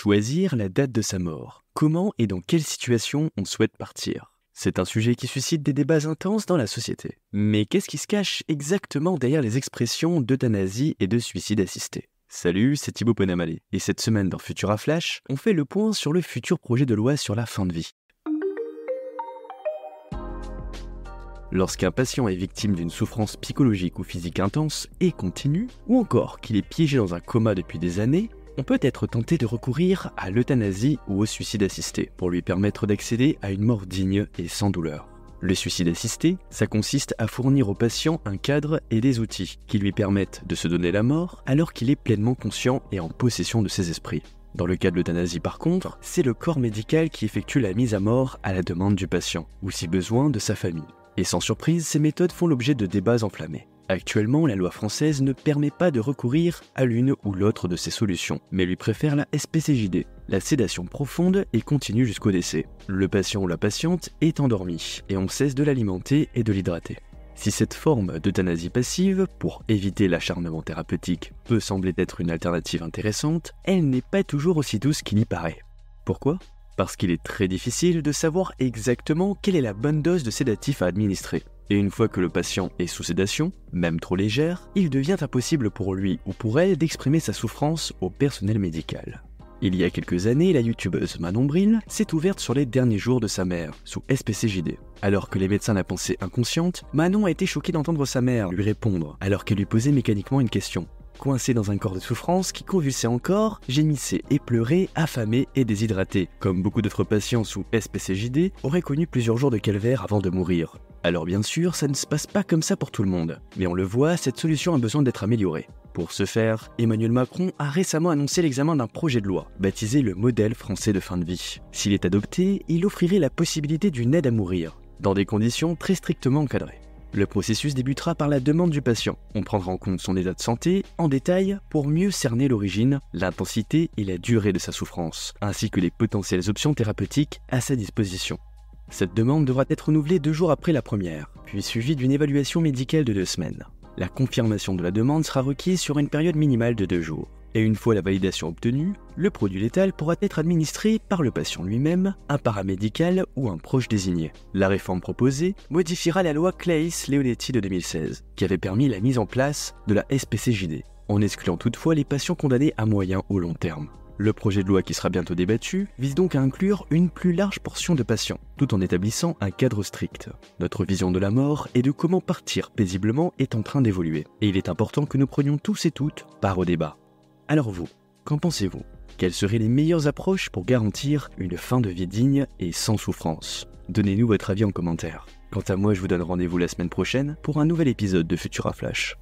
Choisir la date de sa mort. Comment et dans quelle situation on souhaite partir? C'est un sujet qui suscite des débats intenses dans la société. Mais qu'est-ce qui se cache exactement derrière les expressions d'euthanasie et de suicide assisté? Salut, c'est Thibaut Ponamalé. Et cette semaine dans Futura Flash, on fait le point sur le futur projet de loi sur la fin de vie. Lorsqu'un patient est victime d'une souffrance psychologique ou physique intense et continue, ou encore qu'il est piégé dans un coma depuis des années, on peut être tenté de recourir à l'euthanasie ou au suicide assisté pour lui permettre d'accéder à une mort digne et sans douleur. Le suicide assisté, ça consiste à fournir au patient un cadre et des outils qui lui permettent de se donner la mort alors qu'il est pleinement conscient et en possession de ses esprits. Dans le cas de l'euthanasie par contre, c'est le corps médical qui effectue la mise à mort à la demande du patient, ou si besoin de sa famille. Et sans surprise, ces méthodes font l'objet de débats enflammés. Actuellement, la loi française ne permet pas de recourir à l'une ou l'autre de ces solutions, mais lui préfère la SPCJD, la sédation profonde et continue jusqu'au décès. Le patient ou la patiente est endormi et on cesse de l'alimenter et de l'hydrater. Si cette forme d'euthanasie passive, pour éviter l'acharnement thérapeutique, peut sembler être une alternative intéressante, elle n'est pas toujours aussi douce qu'il y paraît. Pourquoi ? Parce qu'il est très difficile de savoir exactement quelle est la bonne dose de sédatif à administrer. Et une fois que le patient est sous sédation, même trop légère, il devient impossible pour lui ou pour elle d'exprimer sa souffrance au personnel médical. Il y a quelques années, la youtubeuse Manon Bril s'est ouverte sur les derniers jours de sa mère, sous SPCJD. Alors que les médecins la pensaient inconsciente, Manon a été choquée d'entendre sa mère lui répondre, alors qu'elle lui posait mécaniquement une question. Coincée dans un corps de souffrance qui convulsait encore, gémissait et pleurait, affamée et déshydratée, comme beaucoup d'autres patients sous SPCJD auraient connu plusieurs jours de calvaire avant de mourir. Alors bien sûr, ça ne se passe pas comme ça pour tout le monde, mais on le voit, cette solution a besoin d'être améliorée. Pour ce faire, Emmanuel Macron a récemment annoncé l'examen d'un projet de loi, baptisé le modèle français de fin de vie. S'il est adopté, il offrirait la possibilité d'une aide à mourir, dans des conditions très strictement encadrées. Le processus débutera par la demande du patient. On prendra en compte son état de santé en détail pour mieux cerner l'origine, l'intensité et la durée de sa souffrance, ainsi que les potentielles options thérapeutiques à sa disposition. Cette demande devra être renouvelée 2 jours après la première, puis suivie d'une évaluation médicale de 2 semaines. La confirmation de la demande sera requise sur une période minimale de 2 jours. Et une fois la validation obtenue, le produit létal pourra être administré par le patient lui-même, un paramédical ou un proche désigné. La réforme proposée modifiera la loi Claeys-Leonetti de 2016, qui avait permis la mise en place de la SPCJD, en excluant toutefois les patients condamnés à moyen ou long terme. Le projet de loi qui sera bientôt débattu vise donc à inclure une plus large portion de patients, tout en établissant un cadre strict. Notre vision de la mort et de comment partir paisiblement est en train d'évoluer, et il est important que nous prenions tous et toutes part au débat. Alors vous, qu'en pensez-vous? Quelles seraient les meilleures approches pour garantir une fin de vie digne et sans souffrance? Donnez-nous votre avis en commentaire. Quant à moi, je vous donne rendez-vous la semaine prochaine pour un nouvel épisode de Futura Flash.